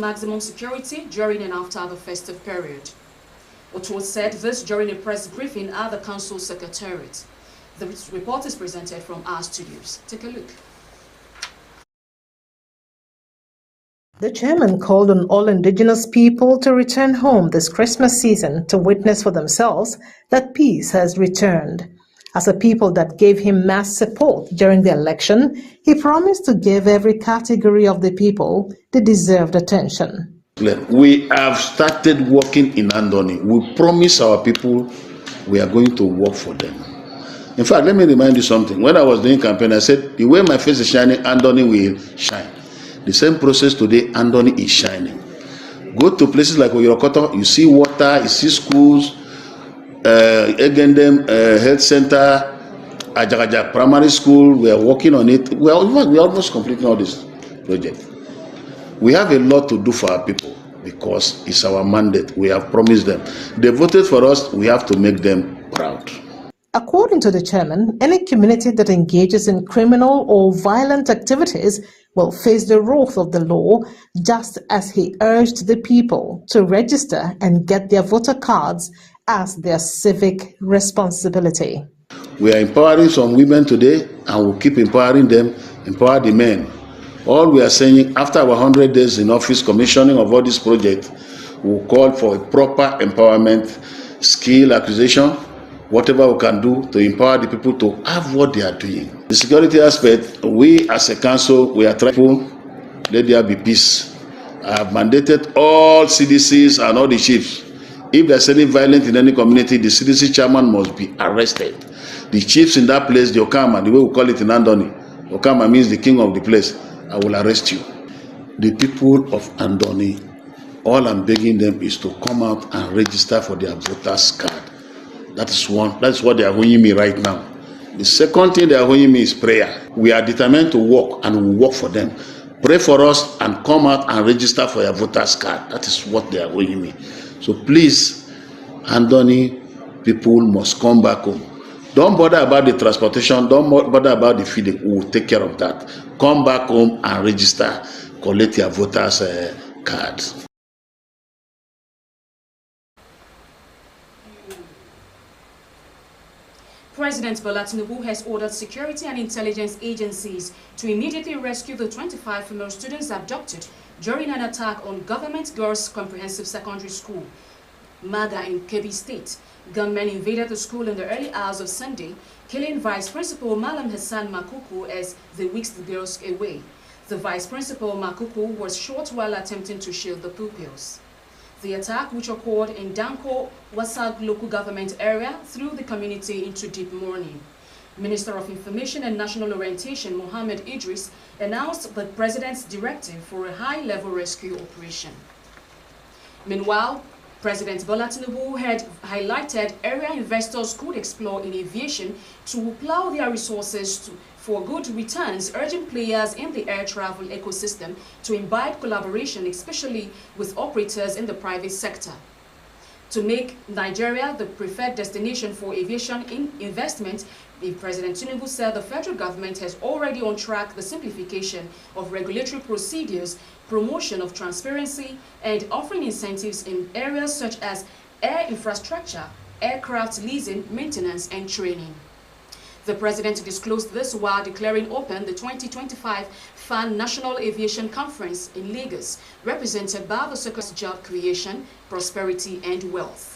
maximum security during and after the festive period. Otuo said this during a press briefing at the Council Secretariat. The report is presented from our studios. Take a look. The chairman called on all indigenous people to return home this Christmas season to witness for themselves that peace has returned. As a people that gave him mass support during the election, he promised to give every category of the people the deserved attention. We have started working in Andoni. We promise our people we are going to work for them. In fact, let me remind you something. When I was doing campaign, I said, the way my face is shining, Andoni will shine. The same process today, Andoni is shining. Go to places like Oyorokoto, you see water, you see schools, Egendem Health Center, Ajagaja Primary School, we are working on it. We are almost completing all this project. We have a lot to do for our people because it's our mandate. We have promised them. They voted for us, we have to make them proud. According to the chairman, any community that engages in criminal or violent activities will face the wrath of the law, just as he urged the people to register and get their voter cards as their civic responsibility. We are empowering some women today and we'll keep empowering them, empower the men. All we are saying, after our 100 days in office commissioning of all this project, we'll call for a proper empowerment, skill acquisition, whatever we can do to empower the people to have what they are doing. The security aspect, we as a council, we are trying to let there be peace. I have mandated all CDCs and all the chiefs. If there's any violence in any community, the CDC chairman must be arrested. The chiefs in that place, the Okama, the way we call it in Andoni, Okama means the king of the place, I will arrest you. The people of Andoni, all I'm begging them is to come out and register for their voters card. That's what they are owing me right now. The second thing they are owing me is prayer. We are determined to work and we work for them. Pray for us and come out and register for your voters card. That is what they are owing me. So please, Andoni, people must come back home. Don't bother about the transportation. Don't bother about the feeding. We will take care of that. Come back home and register. Collect your voters cards. President Bola Tinubu has ordered security and intelligence agencies to immediately rescue the 25 female students abducted during an attack on Government Girls Comprehensive Secondary School, Maga in Kebbi State. Gunmen invaded the school in the early hours of Sunday, killing Vice Principal Malam Hassan Makuku as they whisked the girls away. The Vice Principal Makuku was shot while attempting to shield the pupils. The attack, which occurred in Danko Wasag local government area, threw the community into deep mourning. Minister of Information and National Orientation Mohammed Idris announced the president's directive for a high-level rescue operation. Meanwhile, President Bola Tinubu had highlighted area investors could explore in aviation to plow their resources for good returns, urging players in the air travel ecosystem to imbibe collaboration, especially with operators in the private sector. To make Nigeria the preferred destination for aviation investment, President Tinubu said the federal government has already on track the simplification of regulatory procedures, promotion of transparency, and offering incentives in areas such as air infrastructure, aircraft leasing, maintenance, and training. The president disclosed this while declaring open the 2025 FAN National Aviation Conference in Lagos, represented by the Secretary of Job Creation, Prosperity and Wealth.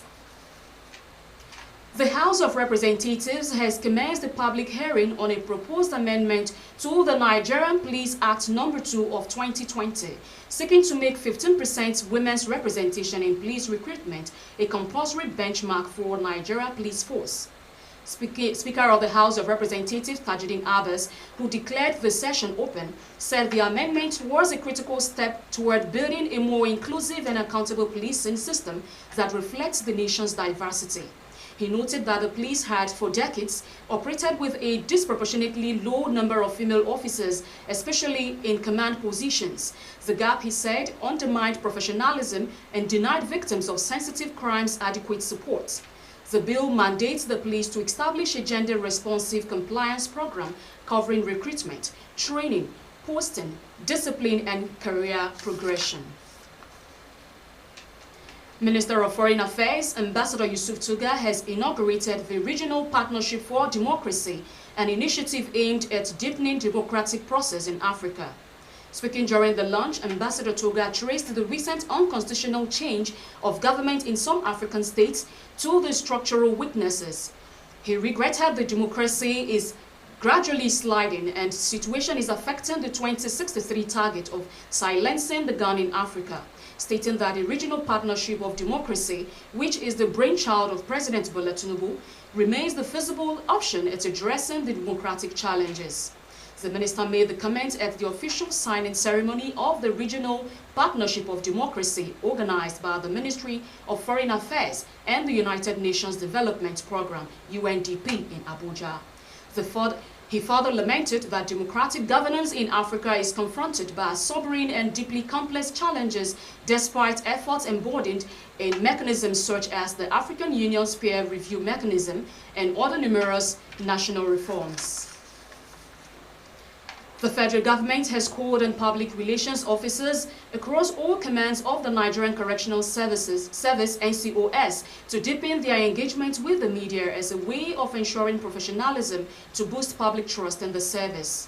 The House of Representatives has commenced a public hearing on a proposed amendment to the Nigerian Police Act No. 2 of 2020, seeking to make 15% women's representation in police recruitment a compulsory benchmark for Nigeria Police Force. Speaker of the House of Representatives, Tajuddin Abbas, who declared the session open, said the amendment was a critical step toward building a more inclusive and accountable policing system that reflects the nation's diversity. He noted that the police had, for decades, operated with a disproportionately low number of female officers, especially in command positions. The gap, he said, undermined professionalism and denied victims of sensitive crimes adequate support. The bill mandates the police to establish a gender-responsive compliance program covering recruitment, training, posting, discipline, and career progression. Minister of Foreign Affairs, Ambassador Yusuf Tuga, has inaugurated the Regional Partnership for Democracy, an initiative aimed at deepening democratic process in Africa. Speaking during the launch, Ambassador Tuga traced the recent unconstitutional change of government in some African states to the structural weaknesses. He regretted the democracy is gradually sliding and the situation is affecting the 2063 target of silencing the gun in Africa, stating that the Regional Partnership of Democracy, which is the brainchild of President Bola Tinubu, remains the feasible option at addressing the democratic challenges. The minister made the comment at the official signing ceremony of the Regional Partnership of Democracy organized by the Ministry of Foreign Affairs and the United Nations Development Programme, UNDP, in Abuja. He further lamented that democratic governance in Africa is confronted by sobering and deeply complex challenges despite efforts embodied in mechanisms such as the African Union's peer review mechanism and other numerous national reforms. The federal government has called on public relations officers across all commands of the Nigerian Correctional Service NCOS to deepen their engagement with the media as a way of ensuring professionalism to boost public trust in the service.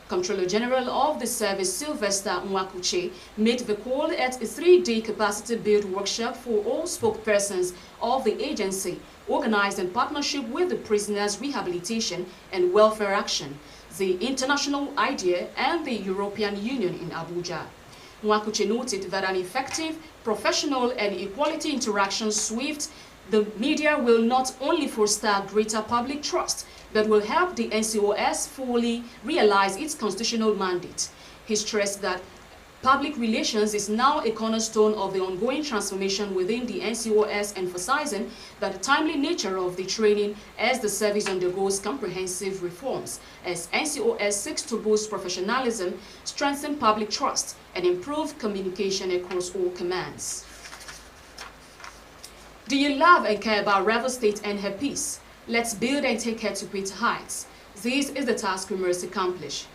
Comptroller General of the service, Sylvester Nwakuche, made the call at a 3-day capacity build workshop for all spokespersons of the agency, organized in partnership with the Prisoners Rehabilitation and Welfare Action, the International IDEA and the European Union in Abuja. Nwakuche noted that an effective, professional and equality interaction with the media will not only foster greater public trust, but will help the NCOS fully realize its constitutional mandate. He stressed that public relations is now a cornerstone of the ongoing transformation within the NCOS, emphasizing that the timely nature of the training as the service undergoes comprehensive reforms, as NCOS seeks to boost professionalism, strengthen public trust, and improve communication across all commands. Do you love and care about Rivers State and her peace? Let's build and take her to greater heights. This is the task we must accomplish.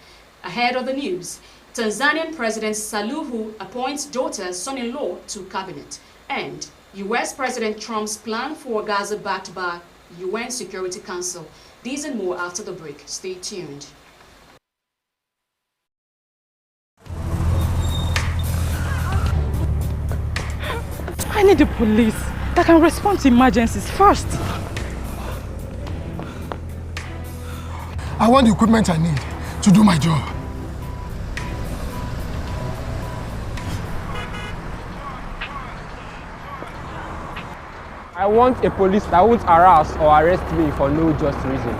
Ahead of the news, Tanzanian President Suluhu appoints daughter son-in-law to cabinet, and U.S. President Trump's plan for Gaza backed by UN Security Council. These and more after the break. Stay tuned. I need the police that can respond to emergencies first. I want the equipment I need to do my job. I want a police that won't harass or arrest me for no just reason.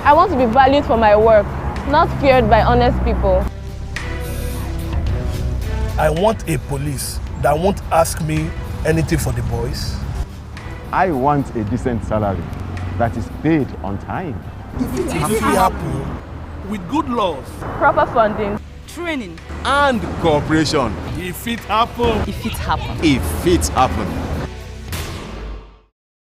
I want to be valued for my work, not feared by honest people. I want a police that won't ask me anything for the boys. I want a decent salary that is paid on time. If it happens with good laws, Proper funding, Training. And cooperation. if it happens, If it happens. If it happens.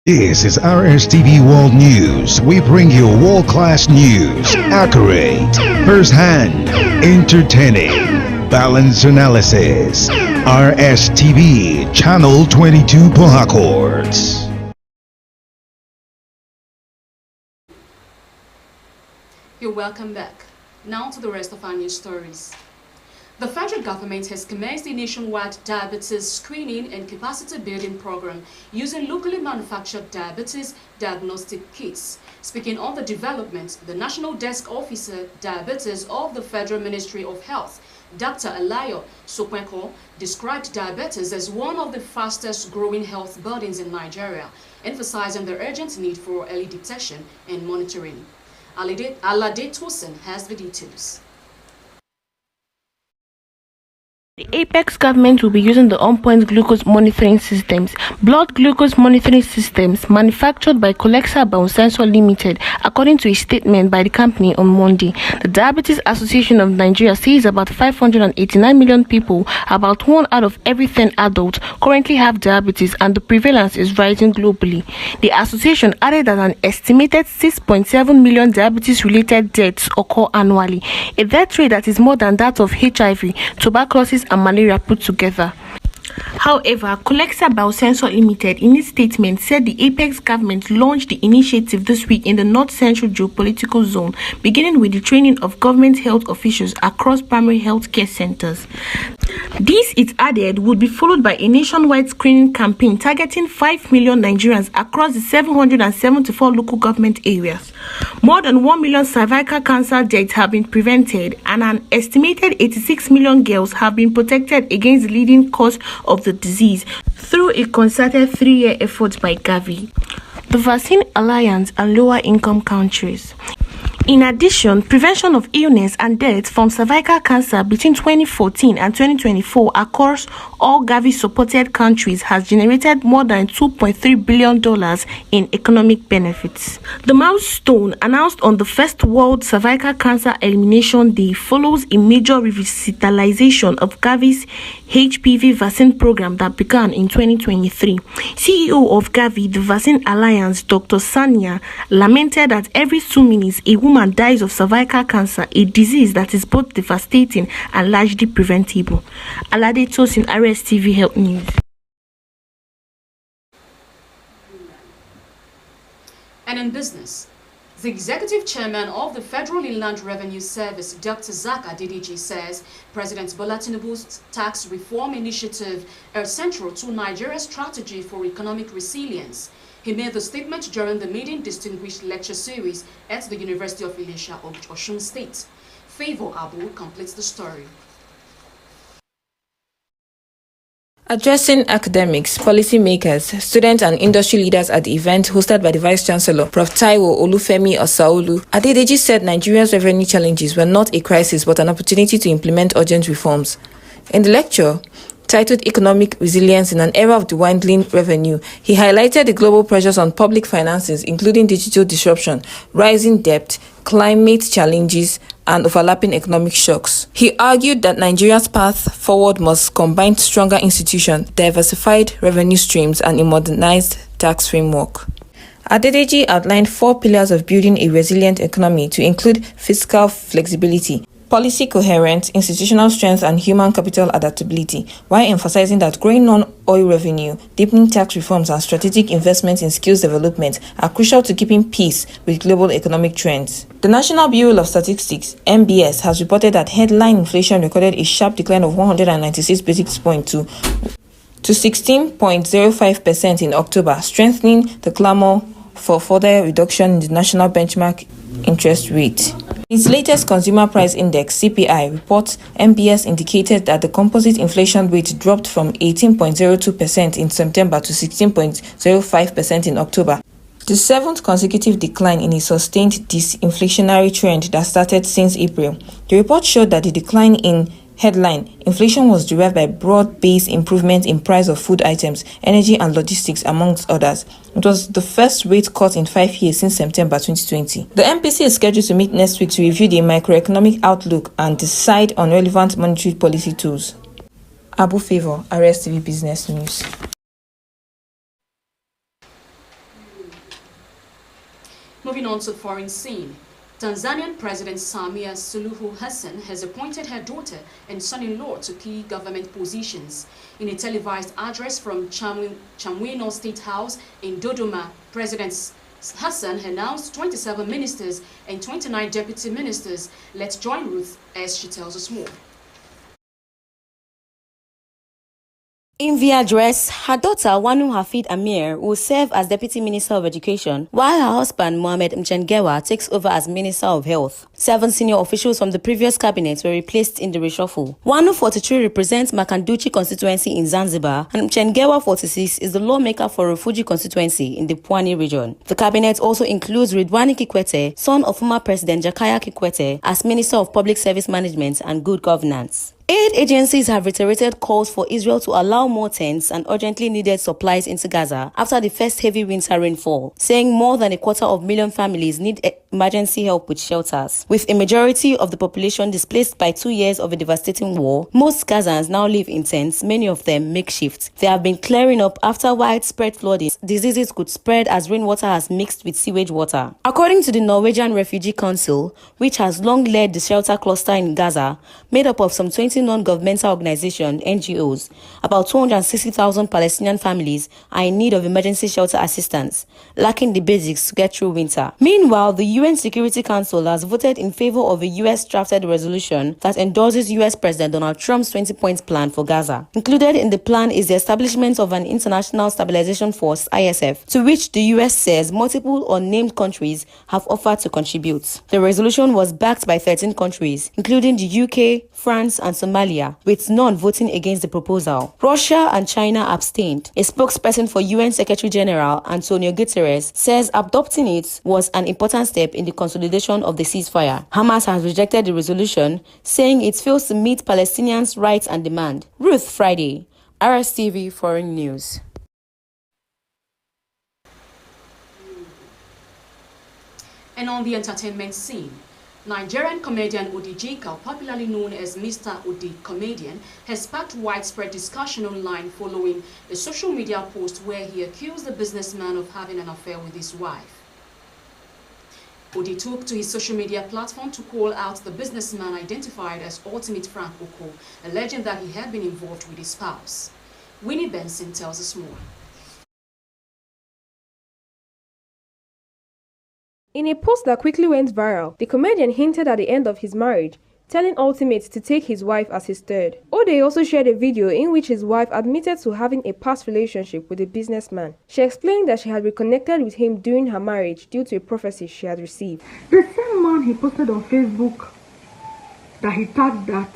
This is Rstv World News. We bring you world-class news, accurate, first-hand, entertaining, balanced analysis. Rstv, Channel 22 Port Harcourt. You're welcome back. Now to the rest of our news stories. The federal government has commenced a nationwide diabetes screening and capacity building program using locally manufactured diabetes diagnostic kits. Speaking on the development, the National Desk Officer Diabetes of the Federal Ministry of Health, Dr. Alayo Sokwenko, described diabetes as one of the fastest growing health burdens in Nigeria, emphasizing the urgent need for early detection and monitoring. Alade Tosin has the details. The Apex government will be using the on-point glucose monitoring systems, blood glucose monitoring systems manufactured by Colexa Biosensor Limited, according to a statement by the company on Monday. The Diabetes Association of Nigeria says about 589 million people, about 1 out of every 10 adults, currently have diabetes, and the prevalence is rising globally. The association added that an estimated 6.7 million diabetes-related deaths occur annually, a death rate that is more than that of HIV, tuberculosis, and malaria put together. However, Colexa Biosensor Limited, in its statement, said the Apex government launched the initiative this week in the North Central Geopolitical Zone, beginning with the training of government health officials across primary health care centers. This, it added, would be followed by a nationwide screening campaign targeting 5 million Nigerians across the 774 local government areas. More than 1 million cervical cancer deaths have been prevented, and an estimated 86 million girls have been protected against the leading cause of the disease through a concerted 3-year effort by Gavi, the Vaccine Alliance, and lower income countries. In addition, prevention of illness and death from cervical cancer between 2014 and 2024 across all Gavi-supported countries has generated more than $2.3 billion in economic benefits. The milestone, announced on the first World Cervical Cancer Elimination Day, follows a major revitalization of Gavi's HPV vaccine program that began in 2023. CEO of Gavi, the Vaccine Alliance, Dr. Sanya, lamented that every 2 minutes a woman dies of cervical cancer, a disease that is both devastating and largely preventable. Alade Tosin, Rstv Health News. And in business, the executive chairman of the Federal Inland Revenue Service, Dr. Zaka Didiji, says President Bola Tinubu's tax reform initiative is central to Nigeria's strategy for economic resilience. He made the statement during the maiden distinguished lecture series at the University of Ilesha of Osun State. Favor Abu completes the story. Addressing academics, policymakers, students and industry leaders at the event hosted by the Vice-Chancellor, Prof. Taiwo Olufemi Osaolu, Adedeji said Nigeria's revenue challenges were not a crisis but an opportunity to implement urgent reforms. In the lecture, titled Economic Resilience in an Era of Dwindling Revenue, he highlighted the global pressures on public finances, including digital disruption, rising debt, climate challenges, and overlapping economic shocks. He argued that Nigeria's path forward must combine stronger institutions, diversified revenue streams, and a modernized tax framework. Adedeji outlined 4 pillars of building a resilient economy to include fiscal flexibility, policy coherence, institutional strength, and human capital adaptability, while emphasizing that growing non-oil revenue, deepening tax reforms, and strategic investments in skills development are crucial to keeping pace with global economic trends. The National Bureau of Statistics, NBS, has reported that headline inflation recorded a sharp decline of 196 basis points to 16.05% in October, strengthening the clamor for further reduction in the national benchmark interest rate. Its latest Consumer Price Index (CPI) report, NBS indicated that the composite inflation rate dropped from 18.02% in September to 16.05% in October, the 7th consecutive decline in a sustained disinflationary trend that started since April. The report showed that the decline in headline inflation was derived by broad-based improvement in price of food items, energy and logistics, amongst others. It was the first rate cut in 5 years since September 2020. The MPC is scheduled to meet next week to review the macroeconomic outlook and decide on relevant monetary policy tools. Abu Favor, Rstv Business News. Moving on to foreign scene. Tanzanian President Samia Suluhu Hassan has appointed her daughter and son-in-law to key government positions. In a televised address from Chamwino State House in Dodoma, President Hassan announced 27 ministers and 29 deputy ministers. Let's join Ruth as she tells us more. In the address, her daughter Wanu Hafid Amir will serve as Deputy Minister of Education, while her husband Mohamed Mchengewa takes over as Minister of Health. 7 senior officials from the previous cabinet were replaced in the reshuffle. Wanu 43 represents Makanduchi constituency in Zanzibar, and Mchengewa 46 is the lawmaker for Rufiji constituency in the Pwani region. The cabinet also includes Ridwani Kikwete, son of former President Jakaya Kikwete, as Minister of Public Service Management and Good Governance. Aid agencies have reiterated calls for Israel to allow more tents and urgently needed supplies into Gaza after the first heavy winter rainfall, saying more than 250,000 families need emergency help with shelters. With a majority of the population displaced by 2 years of a devastating war, most Gazans now live in tents, many of them makeshift. They have been clearing up after widespread flooding. Diseases could spread as rainwater has mixed with sewage water. According to the Norwegian Refugee Council, which has long led the shelter cluster in Gaza, made up of some 20 non-governmental organizations, NGOs, about 260,000 Palestinian families are in need of emergency shelter assistance, lacking the basics to get through winter. Meanwhile, the UN Security Council has voted in favor of a US-drafted resolution that endorses US President Donald Trump's 20-point plan for Gaza. Included in the plan is the establishment of an International Stabilization Force, ISF, to which the US says multiple unnamed countries have offered to contribute. The resolution was backed by 13 countries, including the UK, France, and Somalia, with none voting against the proposal. Russia and China abstained. A spokesperson for UN Secretary General Antonio Guterres says adopting it was an important step in the consolidation of the ceasefire. Hamas has rejected the resolution, saying it fails to meet Palestinians' rights and demand. Ruth Friday, Rstv Foreign News. And on the entertainment scene, Nigerian comedian Udi Jika, popularly known as Mr. Udi Comedian, has sparked widespread discussion online following a social media post where he accused the businessman of having an affair with his wife. Udi took to his social media platform to call out the businessman identified as Ultimate Frank Oko, alleging that he had been involved with his spouse. Winnie Benson tells us more. In a post that quickly went viral, the comedian hinted at the end of his marriage, telling Ultimate to take his wife as his third. Ode also shared a video in which his wife admitted to having a past relationship with a businessman. She explained that she had reconnected with him during her marriage due to a prophecy she had received. The same man he posted on Facebook that he tagged that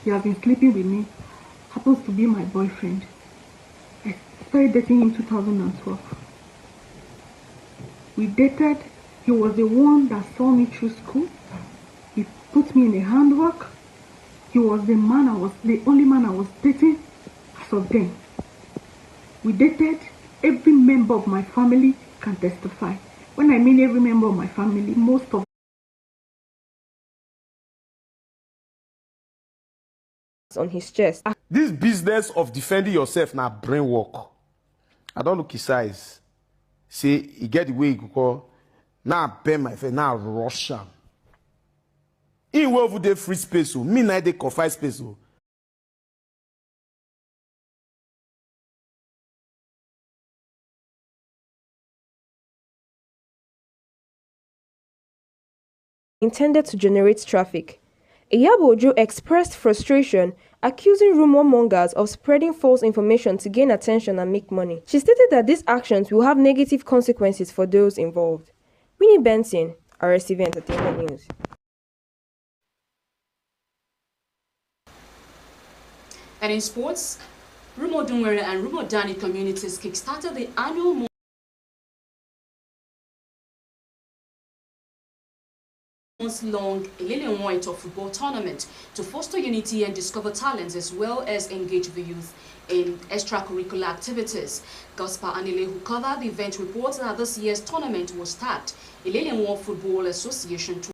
he has been sleeping with me happens to be my boyfriend. I started dating him in 2012. We dated. He was the one that saw me through school. He put me in a handwork. He was the only man I was dating as of then. We dated. Every member of my family can testify. When I mean every member of my family, most of on his chest. This business of defending yourself now brain work. I don't look his size. See, he get the way he could call. Now pay my face, now rush him. In where would they free space? Me now they confine space. Intended to generate traffic. Iyabo Ojo expressed frustration, accusing rumor mongers of spreading false information to gain attention and make money. She stated that these actions will have negative consequences for those involved. Winnie Benson, Rstv Entertainment News. And in sports, Rumo Dunwere and Rumo Dani communities kickstarted the annual months-long Ilele Nwaito football tournament to foster unity and discover talents as well as engage the youth in extracurricular activities. Gaspar Anile, who covered the event, reports that this year's tournament was tagged Ilele Nwaito Football Association